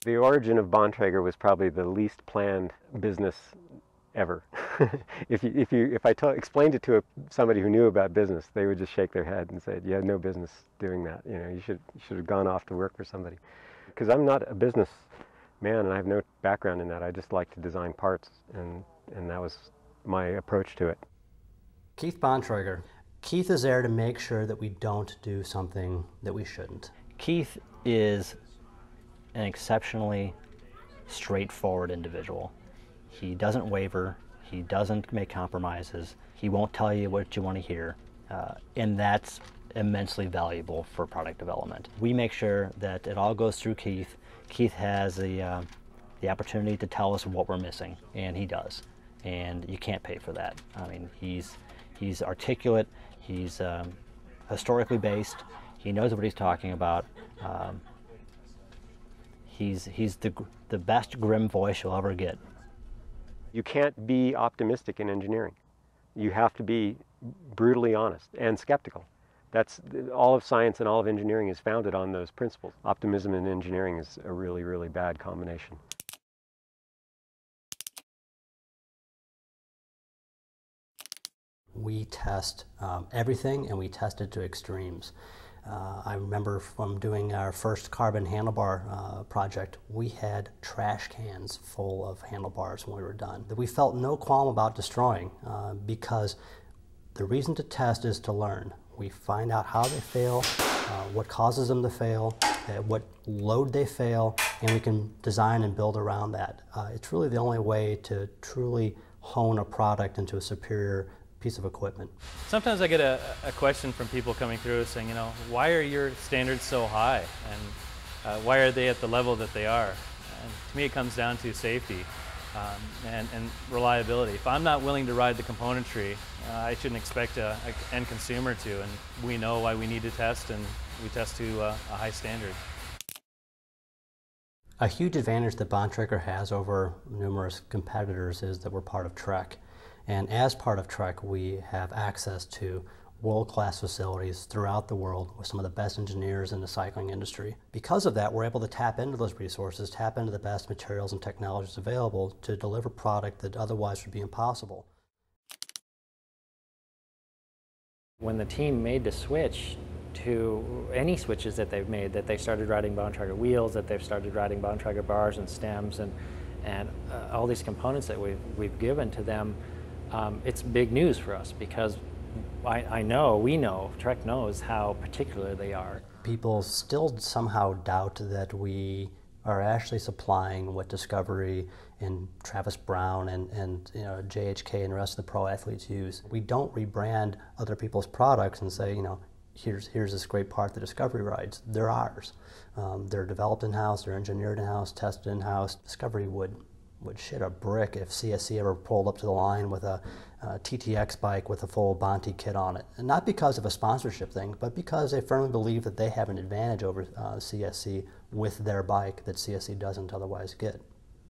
The origin of Bontrager was probably the least planned business ever. If I explained it to somebody who knew about business, they would just shake their head and say, "You had no business doing that. You know, you should have gone off to work for somebody." Because I'm not a business man and I have no background in that. I just like to design parts, and that was my approach to it. Keith Bontrager. Keith is there to make sure that we don't do something that we shouldn't. Keith is an exceptionally straightforward individual. He doesn't waver, he doesn't make compromises, he won't tell you what you want to hear, and that's immensely valuable for product development. We make sure that it all goes through Keith. Keith has the opportunity to tell us what we're missing, and he does, and you can't pay for that. I mean, he's articulate, he's historically based, he knows what he's talking about. He's the best grim voice you'll ever get. You can't be optimistic in engineering. You have to be brutally honest and skeptical. That's all of science and all of engineering is founded on those principles. Optimism in engineering is a really, really bad combination. We test everything, and we test it to extremes. I remember from doing our first carbon handlebar project, we had trash cans full of handlebars when we were done that we felt no qualm about destroying, because the reason to test is to learn. We find out how they fail, what causes them to fail, what load they fail, and we can design and build around that. It's really the only way to truly hone a product into a superior piece of equipment. Sometimes I get a question from people coming through saying, you know, why are your standards so high, and why are they at the level that they are? And to me it comes down to safety and reliability. If I'm not willing to ride the componentry, I shouldn't expect an end consumer to, and we know why we need to test, and we test to a high standard. A huge advantage that Bontrager has over numerous competitors is that we're part of Trek. And as part of Trek, we have access to world-class facilities throughout the world with some of the best engineers in the cycling industry. Because of that, we're able to tap into those resources, tap into the best materials and technologies available to deliver product that otherwise would be impossible. When the team made the switch to any switches that they've made, that they started riding Bontrager wheels, that they've started riding Bontrager bars and stems, and all these components that we've given to them, it's big news for us, because we know, Trek knows how particular they are. People still somehow doubt that we are actually supplying what Discovery and Travis Brown and you know, JHK and the rest of the pro athletes use. We don't rebrand other people's products and say, you know, here's this great part that Discovery rides. They're ours. They're developed in-house, they're engineered in-house, tested in-house. Discovery would shit a brick if CSC ever pulled up to the line with a TTX bike with a full Bonti kit on it. And not because of a sponsorship thing, but because they firmly believe that they have an advantage over CSC with their bike that CSC doesn't otherwise get.